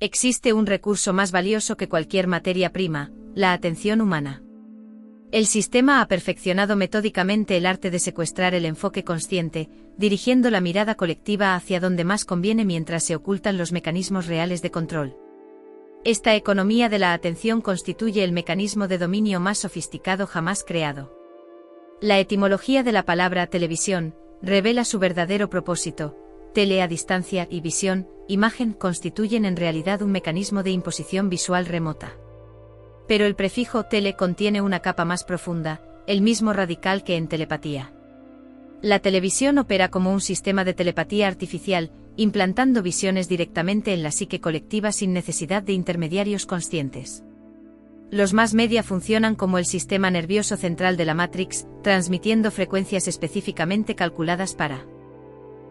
Existe un recurso más valioso que cualquier materia prima, la atención humana. El sistema ha perfeccionado metódicamente el arte de secuestrar el enfoque consciente, dirigiendo la mirada colectiva hacia donde más conviene mientras se ocultan los mecanismos reales de control. Esta economía de la atención constituye el mecanismo de dominio más sofisticado jamás creado. La etimología de la palabra televisión revela su verdadero propósito. Tele a distancia y visión, imagen, constituyen en realidad un mecanismo de imposición visual remota. Pero el prefijo tele contiene una capa más profunda, el mismo radical que en telepatía. La televisión opera como un sistema de telepatía artificial, implantando visiones directamente en la psique colectiva sin necesidad de intermediarios conscientes. Los más media funcionan como el sistema nervioso central de la Matrix, transmitiendo frecuencias específicamente calculadas para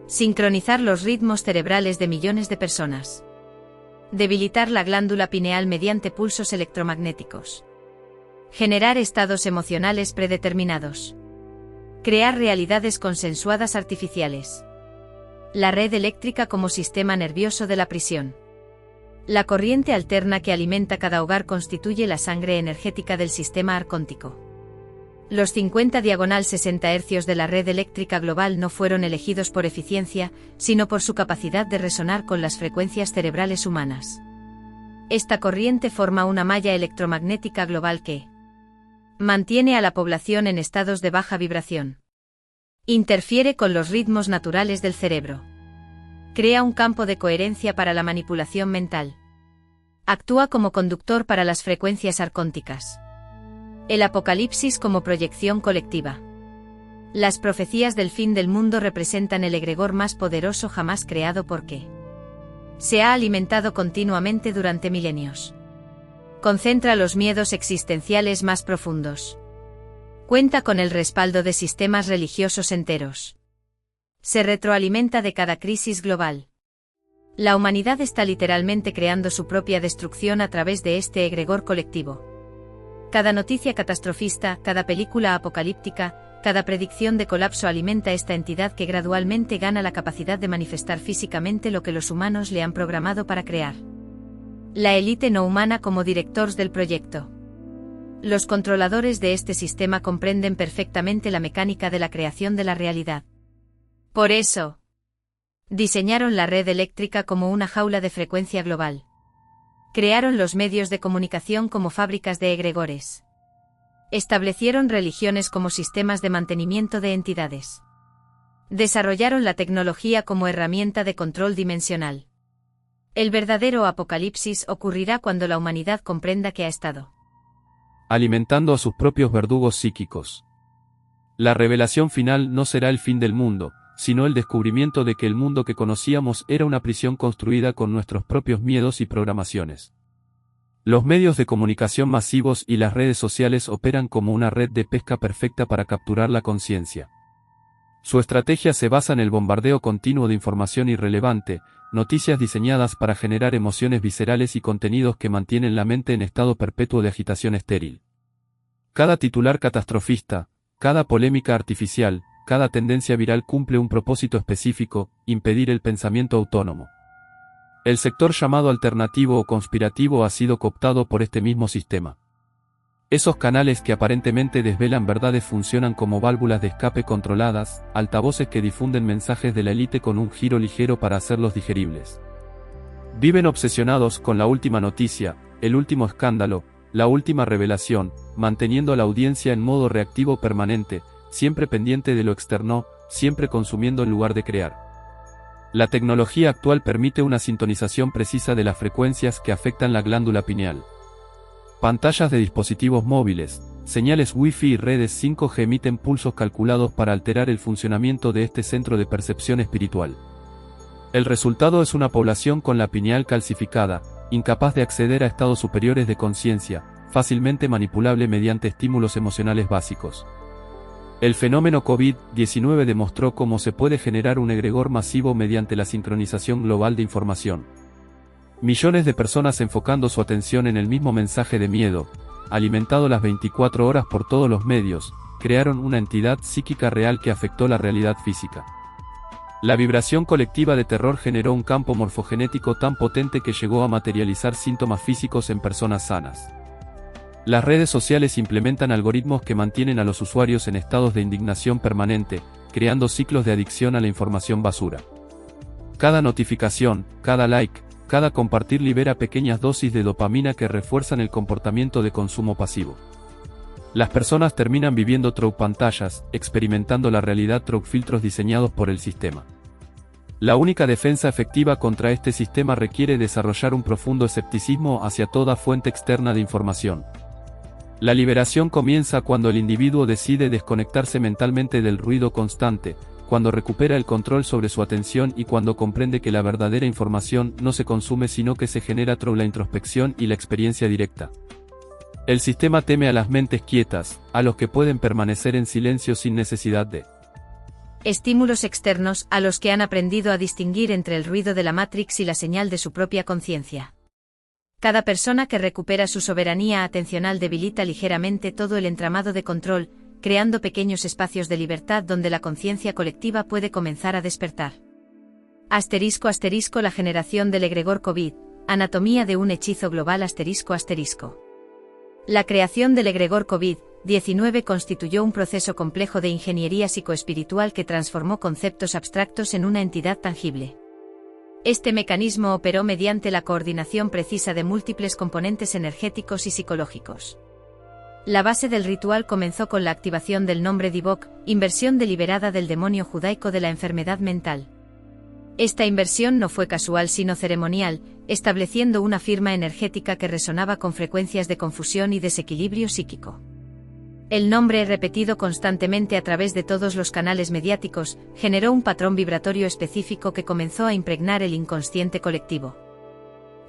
sincronizar los ritmos cerebrales de millones de personas. Debilitar la glándula pineal mediante pulsos electromagnéticos. Generar estados emocionales predeterminados. Crear realidades consensuadas artificiales. La red eléctrica como sistema nervioso de la prisión. La corriente alterna que alimenta cada hogar constituye la sangre energética del sistema arcóntico. Los 50/60 Hz de la red eléctrica global no fueron elegidos por eficiencia, sino por su capacidad de resonar con las frecuencias cerebrales humanas. Esta corriente forma una malla electromagnética global que mantiene a la población en estados de baja vibración. Interfiere con los ritmos naturales del cerebro. Crea un campo de coherencia para la manipulación mental. Actúa como conductor para las frecuencias arcónticas. El apocalipsis como proyección colectiva. Las profecías del fin del mundo representan el egregor más poderoso jamás creado porque se ha alimentado continuamente durante milenios. Concentra los miedos existenciales más profundos. Cuenta con el respaldo de sistemas religiosos enteros. Se retroalimenta de cada crisis global. La humanidad está literalmente creando su propia destrucción a través de este egregor colectivo. Cada noticia catastrofista, cada película apocalíptica, cada predicción de colapso alimenta esta entidad que gradualmente gana la capacidad de manifestar físicamente lo que los humanos le han programado para crear. La élite no humana como directores del proyecto. Los controladores de este sistema comprenden perfectamente la mecánica de la creación de la realidad. Por eso, diseñaron la red eléctrica como una jaula de frecuencia global. Crearon los medios de comunicación como fábricas de egregores. Establecieron religiones como sistemas de mantenimiento de entidades. Desarrollaron la tecnología como herramienta de control dimensional. El verdadero apocalipsis ocurrirá cuando la humanidad comprenda que ha estado alimentando a sus propios verdugos psíquicos. La revelación final no será el fin del mundo, sino el descubrimiento de que el mundo que conocíamos era una prisión construida con nuestros propios miedos y programaciones. Los medios de comunicación masivos y las redes sociales operan como una red de pesca perfecta para capturar la conciencia. Su estrategia se basa en el bombardeo continuo de información irrelevante, noticias diseñadas para generar emociones viscerales y contenidos que mantienen la mente en estado perpetuo de agitación estéril. Cada titular catastrofista, cada polémica artificial, cada tendencia viral cumple un propósito específico: impedir el pensamiento autónomo. El sector llamado alternativo o conspirativo ha sido cooptado por este mismo sistema. Esos canales que aparentemente desvelan verdades funcionan como válvulas de escape controladas, altavoces que difunden mensajes de la élite con un giro ligero para hacerlos digeribles. Viven obsesionados con la última noticia, el último escándalo, la última revelación, manteniendo a la audiencia en modo reactivo permanente, siempre pendiente de lo externo, siempre consumiendo en lugar de crear. La tecnología actual permite una sintonización precisa de las frecuencias que afectan la glándula pineal. Pantallas de dispositivos móviles, señales Wi-Fi y redes 5G emiten pulsos calculados para alterar el funcionamiento de este centro de percepción espiritual. El resultado es una población con la pineal calcificada, incapaz de acceder a estados superiores de conciencia, fácilmente manipulable mediante estímulos emocionales básicos. El fenómeno COVID-19 demostró cómo se puede generar un egregor masivo mediante la sincronización global de información. Millones de personas enfocando su atención en el mismo mensaje de miedo, alimentado las 24 horas por todos los medios, crearon una entidad psíquica real que afectó la realidad física. La vibración colectiva de terror generó un campo morfogenético tan potente que llegó a materializar síntomas físicos en personas sanas. Las redes sociales implementan algoritmos que mantienen a los usuarios en estados de indignación permanente, creando ciclos de adicción a la información basura. Cada notificación, cada like, cada compartir libera pequeñas dosis de dopamina que refuerzan el comportamiento de consumo pasivo. Las personas terminan viviendo through pantallas, experimentando la realidad through filtros diseñados por el sistema. La única defensa efectiva contra este sistema requiere desarrollar un profundo escepticismo hacia toda fuente externa de información. La liberación comienza cuando el individuo decide desconectarse mentalmente del ruido constante, cuando recupera el control sobre su atención y cuando comprende que la verdadera información no se consume sino que se genera through la introspección y la experiencia directa. El sistema teme a las mentes quietas, a los que pueden permanecer en silencio sin necesidad de estímulos externos, a los que han aprendido a distinguir entre el ruido de la Matrix y la señal de su propia conciencia. Cada persona que recupera su soberanía atencional debilita ligeramente todo el entramado de control, creando pequeños espacios de libertad donde la conciencia colectiva puede comenzar a despertar. *** La generación del egregor COVID, anatomía de un hechizo global ***. La creación del egregor COVID-19 constituyó un proceso complejo de ingeniería psicoespiritual que transformó conceptos abstractos en una entidad tangible. Este mecanismo operó mediante la coordinación precisa de múltiples componentes energéticos y psicológicos. La base del ritual comenzó con la activación del nombre Divok, inversión deliberada del demonio judaico de la enfermedad mental. Esta inversión no fue casual sino ceremonial, estableciendo una firma energética que resonaba con frecuencias de confusión y desequilibrio psíquico. El nombre, repetido constantemente a través de todos los canales mediáticos, generó un patrón vibratorio específico que comenzó a impregnar el inconsciente colectivo.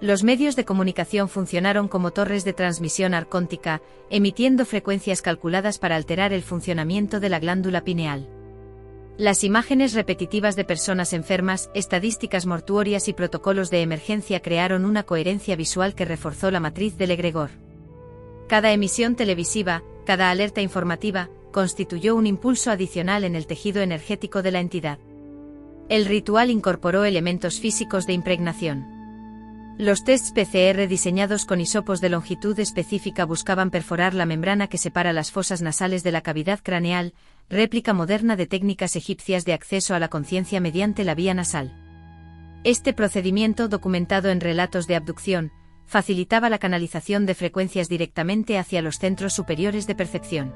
Los medios de comunicación funcionaron como torres de transmisión arcóntica, emitiendo frecuencias calculadas para alterar el funcionamiento de la glándula pineal. Las imágenes repetitivas de personas enfermas, estadísticas mortuorias y protocolos de emergencia crearon una coherencia visual que reforzó la matriz del egregor. Cada emisión televisiva, cada alerta informativa, constituyó un impulso adicional en el tejido energético de la entidad. El ritual incorporó elementos físicos de impregnación. Los tests PCR diseñados con hisopos de longitud específica buscaban perforar la membrana que separa las fosas nasales de la cavidad craneal, réplica moderna de técnicas egipcias de acceso a la conciencia mediante la vía nasal. Este procedimiento, documentado en relatos de abducción, facilitaba la canalización de frecuencias directamente hacia los centros superiores de percepción.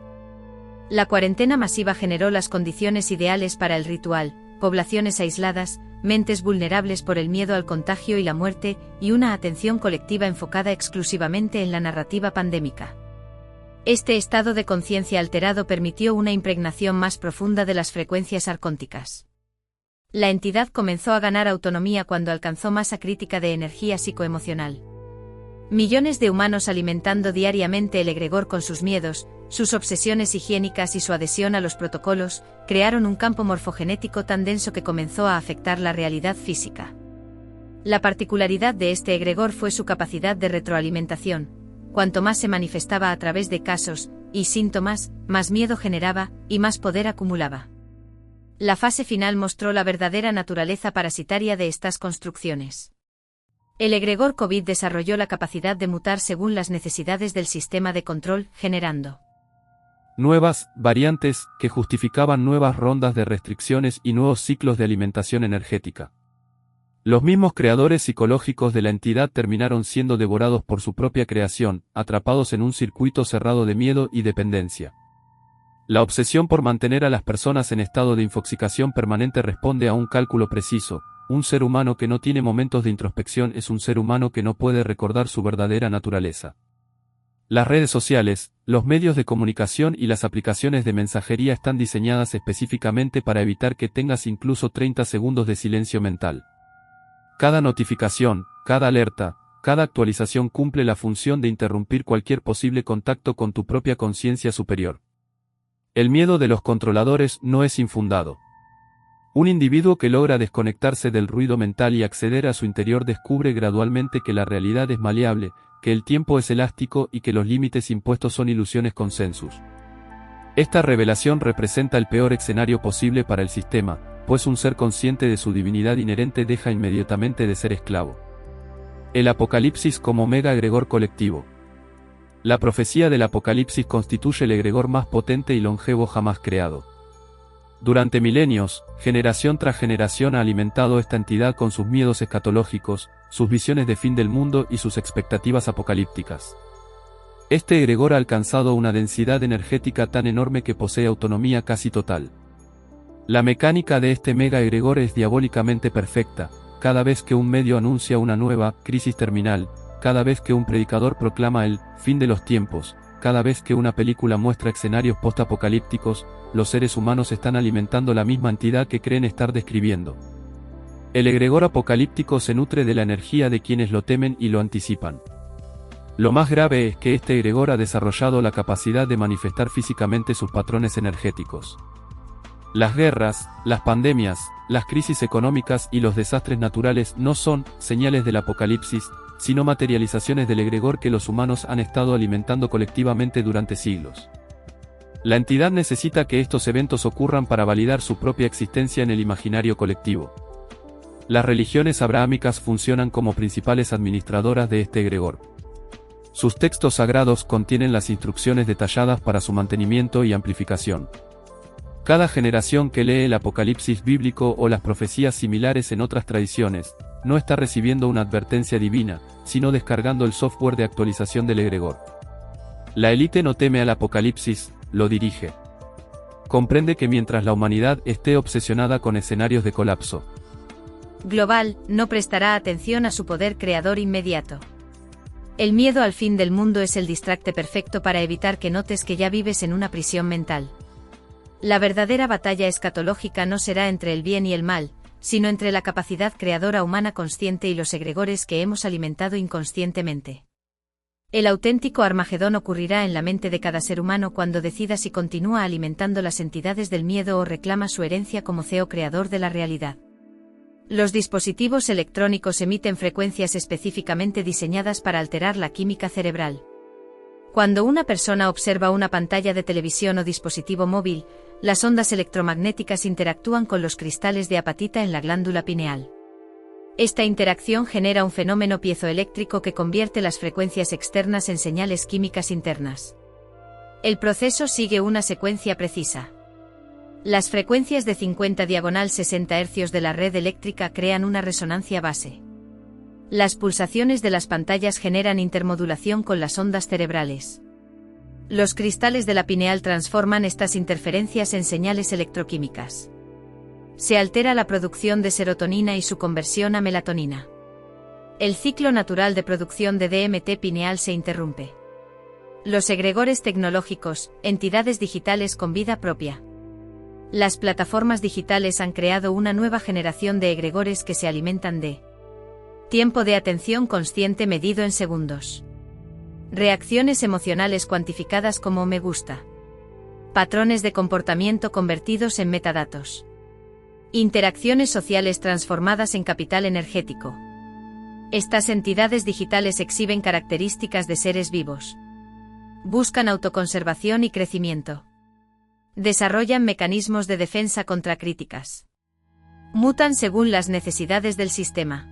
La cuarentena masiva generó las condiciones ideales para el ritual: poblaciones aisladas, mentes vulnerables por el miedo al contagio y la muerte, y una atención colectiva enfocada exclusivamente en la narrativa pandémica. Este estado de conciencia alterado permitió una impregnación más profunda de las frecuencias arcónticas. La entidad comenzó a ganar autonomía cuando alcanzó masa crítica de energía psicoemocional. Millones de humanos alimentando diariamente el egregor con sus miedos, sus obsesiones higiénicas y su adhesión a los protocolos, crearon un campo morfogenético tan denso que comenzó a afectar la realidad física. La particularidad de este egregor fue su capacidad de retroalimentación. Cuanto más se manifestaba a través de casos y síntomas, más miedo generaba y más poder acumulaba. La fase final mostró la verdadera naturaleza parasitaria de estas construcciones. El egregor COVID desarrolló la capacidad de mutar según las necesidades del sistema de control, generando nuevas variantes que justificaban nuevas rondas de restricciones y nuevos ciclos de alimentación energética. Los mismos creadores psicológicos de la entidad terminaron siendo devorados por su propia creación, atrapados en un circuito cerrado de miedo y dependencia. La obsesión por mantener a las personas en estado de infoxicación permanente responde a un cálculo preciso. Un ser humano que no tiene momentos de introspección es un ser humano que no puede recordar su verdadera naturaleza. Las redes sociales, los medios de comunicación y las aplicaciones de mensajería están diseñadas específicamente para evitar que tengas incluso 30 segundos de silencio mental. Cada notificación, cada alerta, cada actualización cumple la función de interrumpir cualquier posible contacto con tu propia conciencia superior. El miedo de los controladores no es infundado. Un individuo que logra desconectarse del ruido mental y acceder a su interior descubre gradualmente que la realidad es maleable, que el tiempo es elástico y que los límites impuestos son ilusiones consensus. Esta revelación representa el peor escenario posible para el sistema, pues un ser consciente de su divinidad inherente deja inmediatamente de ser esclavo. El Apocalipsis como mega egregor colectivo. La profecía del Apocalipsis constituye el egregor más potente y longevo jamás creado. Durante milenios, generación tras generación ha alimentado esta entidad con sus miedos escatológicos, sus visiones de fin del mundo y sus expectativas apocalípticas. Este egregor ha alcanzado una densidad energética tan enorme que posee autonomía casi total. La mecánica de este mega egregor es diabólicamente perfecta. Cada vez que un medio anuncia una nueva crisis terminal, cada vez que un predicador proclama el fin de los tiempos, cada vez que una película muestra escenarios postapocalípticos, los seres humanos están alimentando la misma entidad que creen estar describiendo. El egregor apocalíptico se nutre de la energía de quienes lo temen y lo anticipan. Lo más grave es que este egregor ha desarrollado la capacidad de manifestar físicamente sus patrones energéticos. Las guerras, las pandemias, las crisis económicas y los desastres naturales no son señales del apocalipsis, sino materializaciones del egregor que los humanos han estado alimentando colectivamente durante siglos. La entidad necesita que estos eventos ocurran para validar su propia existencia en el imaginario colectivo. Las religiones abrahámicas funcionan como principales administradoras de este egregor. Sus textos sagrados contienen las instrucciones detalladas para su mantenimiento y amplificación. Cada generación que lee el Apocalipsis bíblico o las profecías similares en otras tradiciones, no está recibiendo una advertencia divina, sino descargando el software de actualización del egregor. La élite no teme al Apocalipsis, lo dirige. Comprende que mientras la humanidad esté obsesionada con escenarios de colapso global, no prestará atención a su poder creador inmediato. El miedo al fin del mundo es el distracte perfecto para evitar que notes que ya vives en una prisión mental. La verdadera batalla escatológica no será entre el bien y el mal, sino entre la capacidad creadora humana consciente y los egregores que hemos alimentado inconscientemente. El auténtico Armagedón ocurrirá en la mente de cada ser humano cuando decida si continúa alimentando las entidades del miedo o reclama su herencia como CEO creador de la realidad. Los dispositivos electrónicos emiten frecuencias específicamente diseñadas para alterar la química cerebral. Cuando una persona observa una pantalla de televisión o dispositivo móvil, las ondas electromagnéticas interactúan con los cristales de apatita en la glándula pineal. Esta interacción genera un fenómeno piezoeléctrico que convierte las frecuencias externas en señales químicas internas. El proceso sigue una secuencia precisa. Las frecuencias de 50/60 Hz de la red eléctrica crean una resonancia base. Las pulsaciones de las pantallas generan intermodulación con las ondas cerebrales. Los cristales de la pineal transforman estas interferencias en señales electroquímicas. Se altera la producción de serotonina y su conversión a melatonina. El ciclo natural de producción de DMT pineal se interrumpe. Los egregores tecnológicos, entidades digitales con vida propia. Las plataformas digitales han creado una nueva generación de egregores que se alimentan de tiempo de atención consciente medido en segundos. Reacciones emocionales cuantificadas como me gusta. Patrones de comportamiento convertidos en metadatos. Interacciones sociales transformadas en capital energético. Estas entidades digitales exhiben características de seres vivos. Buscan autoconservación y crecimiento. Desarrollan mecanismos de defensa contra críticas. Mutan según las necesidades del sistema.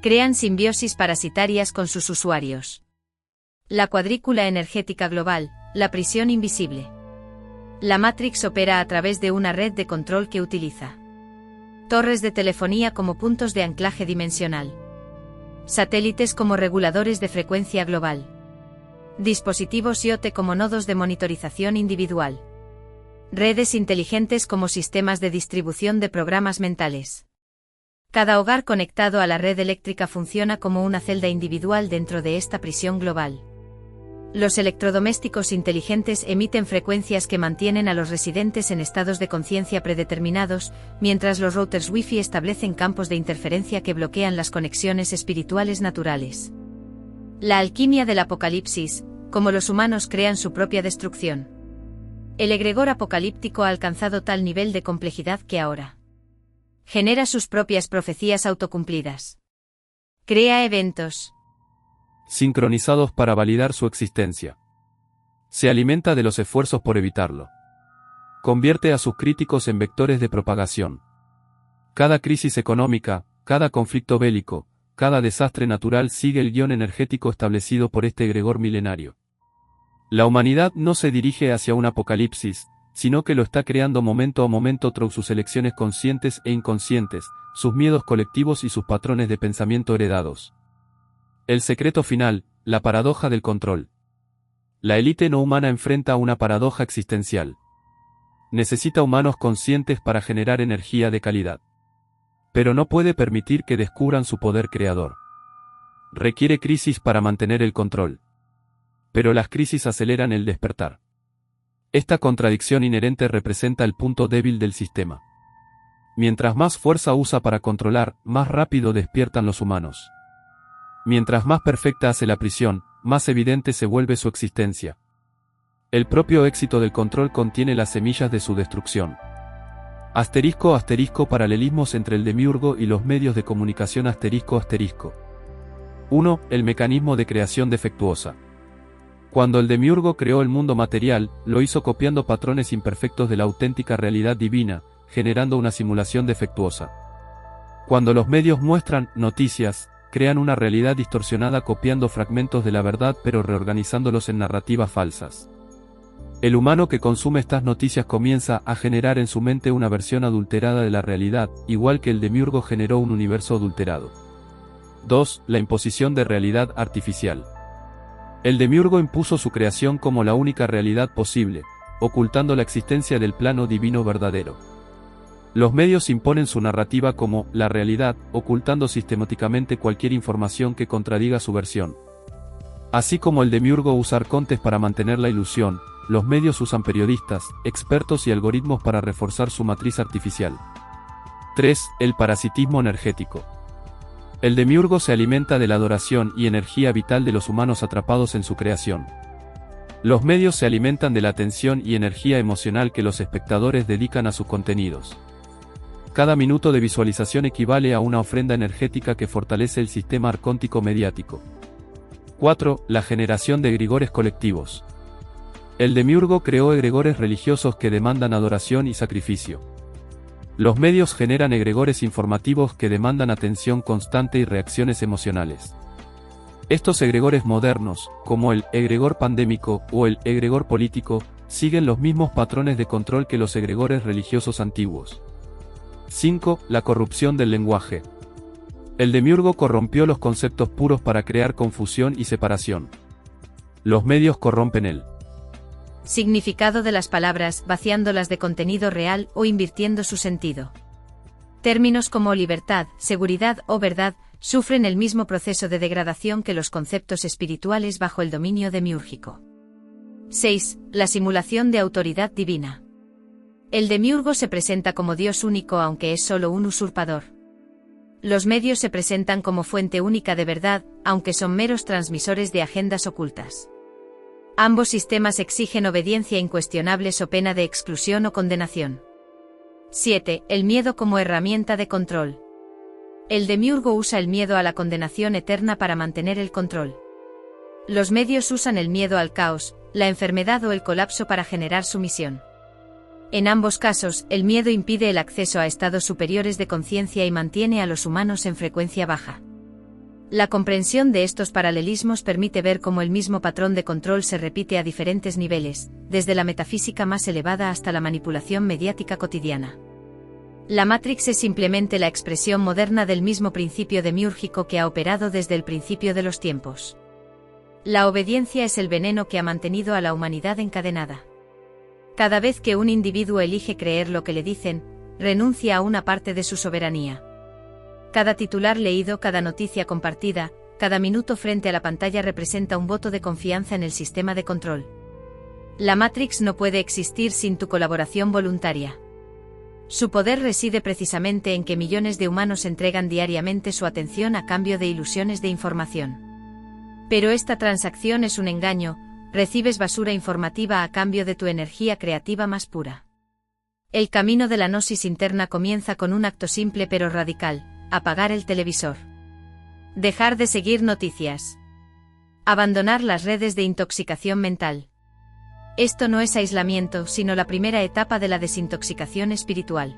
Crean simbiosis parasitarias con sus usuarios. La cuadrícula energética global, la prisión invisible. La Matrix opera a través de una red de control que utiliza torres de telefonía como puntos de anclaje dimensional. Satélites como reguladores de frecuencia global. Dispositivos IoT como nodos de monitorización individual. Redes inteligentes como sistemas de distribución de programas mentales. Cada hogar conectado a la red eléctrica funciona como una celda individual dentro de esta prisión global. Los electrodomésticos inteligentes emiten frecuencias que mantienen a los residentes en estados de conciencia predeterminados, mientras los routers Wi-Fi establecen campos de interferencia que bloquean las conexiones espirituales naturales. La alquimia del apocalipsis, como los humanos crean su propia destrucción. El egregor apocalíptico ha alcanzado tal nivel de complejidad que ahora genera sus propias profecías autocumplidas. Crea eventos sincronizados para validar su existencia. Se alimenta de los esfuerzos por evitarlo. Convierte a sus críticos en vectores de propagación. Cada crisis económica, cada conflicto bélico, cada desastre natural sigue el guión energético establecido por este egregor milenario. La humanidad no se dirige hacia un apocalipsis, sino que lo está creando momento a momento tras sus elecciones conscientes e inconscientes, sus miedos colectivos y sus patrones de pensamiento heredados. El secreto final, la paradoja del control. La élite no humana enfrenta una paradoja existencial. Necesita humanos conscientes para generar energía de calidad. Pero no puede permitir que descubran su poder creador. Requiere crisis para mantener el control. Pero las crisis aceleran el despertar. Esta contradicción inherente representa el punto débil del sistema. Mientras más fuerza usa para controlar, más rápido despiertan los humanos. Mientras más perfecta hace la prisión, más evidente se vuelve su existencia. El propio éxito del control contiene las semillas de su destrucción. Asterisco asterisco paralelismos entre el demiurgo y los medios de comunicación asterisco asterisco. 1. El mecanismo de creación defectuosa. Cuando el demiurgo creó el mundo material, lo hizo copiando patrones imperfectos de la auténtica realidad divina, generando una simulación defectuosa. Cuando los medios muestran noticias, crean una realidad distorsionada copiando fragmentos de la verdad pero reorganizándolos en narrativas falsas. El humano que consume estas noticias comienza a generar en su mente una versión adulterada de la realidad, igual que el demiurgo generó un universo adulterado. 2. La imposición de realidad artificial. El demiurgo impuso su creación como la única realidad posible, ocultando la existencia del plano divino verdadero. Los medios imponen su narrativa como la realidad, ocultando sistemáticamente cualquier información que contradiga su versión. Así como el demiurgo usa arcontes para mantener la ilusión, los medios usan periodistas, expertos y algoritmos para reforzar su matriz artificial. 3. El parasitismo energético. El demiurgo se alimenta de la adoración y energía vital de los humanos atrapados en su creación. Los medios se alimentan de la atención y energía emocional que los espectadores dedican a sus contenidos. Cada minuto de visualización equivale a una ofrenda energética que fortalece el sistema arcóntico mediático. 4. La generación de egregores colectivos. El demiurgo creó egregores religiosos que demandan adoración y sacrificio. Los medios generan egregores informativos que demandan atención constante y reacciones emocionales. Estos egregores modernos, como el egregor pandémico o el egregor político, siguen los mismos patrones de control que los egregores religiosos antiguos. 5. La corrupción del lenguaje. El demiurgo corrompió los conceptos puros para crear confusión y separación. Los medios corrompen el significado de las palabras, vaciándolas de contenido real o invirtiendo su sentido. Términos como libertad, seguridad o verdad sufren el mismo proceso de degradación que los conceptos espirituales bajo el dominio demiúrgico. 6. La simulación de autoridad divina. El demiurgo se presenta como Dios único aunque es solo un usurpador. Los medios se presentan como fuente única de verdad, aunque son meros transmisores de agendas ocultas. Ambos sistemas exigen obediencia incuestionable so pena de exclusión o condenación. 7. El miedo como herramienta de control. El demiurgo usa el miedo a la condenación eterna para mantener el control. Los medios usan el miedo al caos, la enfermedad o el colapso para generar sumisión. En ambos casos, el miedo impide el acceso a estados superiores de conciencia y mantiene a los humanos en frecuencia baja. La comprensión de estos paralelismos permite ver cómo el mismo patrón de control se repite a diferentes niveles, desde la metafísica más elevada hasta la manipulación mediática cotidiana. La Matrix es simplemente la expresión moderna del mismo principio demiúrgico que ha operado desde el principio de los tiempos. La obediencia es el veneno que ha mantenido a la humanidad encadenada. Cada vez que un individuo elige creer lo que le dicen, renuncia a una parte de su soberanía. Cada titular leído, cada noticia compartida, cada minuto frente a la pantalla representa un voto de confianza en el sistema de control. La Matrix no puede existir sin tu colaboración voluntaria. Su poder reside precisamente en que millones de humanos entregan diariamente su atención a cambio de ilusiones de información. Pero esta transacción es un engaño, recibes basura informativa a cambio de tu energía creativa más pura. El camino de la gnosis interna comienza con un acto simple pero radical: apagar el televisor. Dejar de seguir noticias. Abandonar las redes de intoxicación mental. Esto no es aislamiento, sino la primera etapa de la desintoxicación espiritual.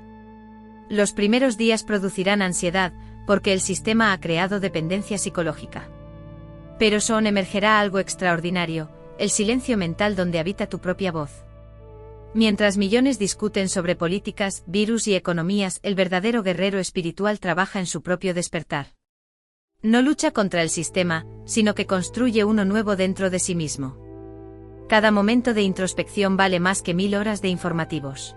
Los primeros días producirán ansiedad, porque el sistema ha creado dependencia psicológica. Pero son emergerá algo extraordinario, el silencio mental donde habita tu propia voz. Mientras millones discuten sobre políticas, virus y economías, el verdadero guerrero espiritual trabaja en su propio despertar. No lucha contra el sistema, sino que construye uno nuevo dentro de sí mismo. Cada momento de introspección vale más que 1000 horas de informativos.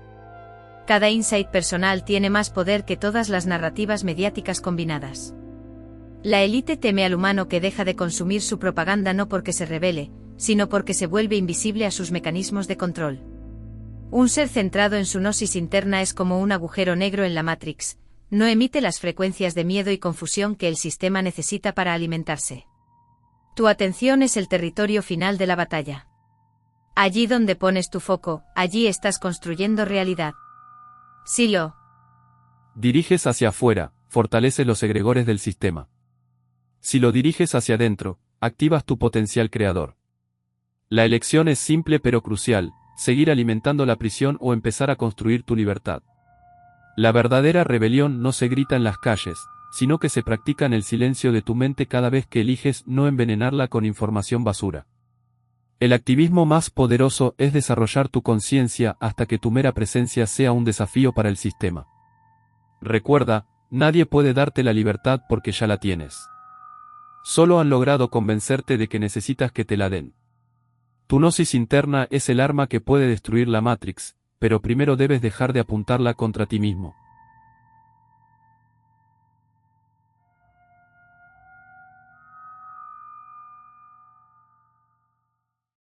Cada insight personal tiene más poder que todas las narrativas mediáticas combinadas. La élite teme al humano que deja de consumir su propaganda no porque se rebele, sino porque se vuelve invisible a sus mecanismos de control. Un ser centrado en su gnosis interna es como un agujero negro en la Matrix, no emite las frecuencias de miedo y confusión que el sistema necesita para alimentarse. Tu atención es el territorio final de la batalla. Allí donde pones tu foco, allí estás construyendo realidad. Si lo diriges hacia afuera, fortaleces los egregores del sistema. Si lo diriges hacia adentro, activas tu potencial creador. La elección es simple pero crucial: seguir alimentando la prisión o empezar a construir tu libertad. La verdadera rebelión no se grita en las calles, sino que se practica en el silencio de tu mente cada vez que eliges no envenenarla con información basura. El activismo más poderoso es desarrollar tu conciencia hasta que tu mera presencia sea un desafío para el sistema. Recuerda, nadie puede darte la libertad porque ya la tienes. Solo han logrado convencerte de que necesitas que te la den. Tu gnosis interna es el arma que puede destruir la Matrix, pero primero debes dejar de apuntarla contra ti mismo.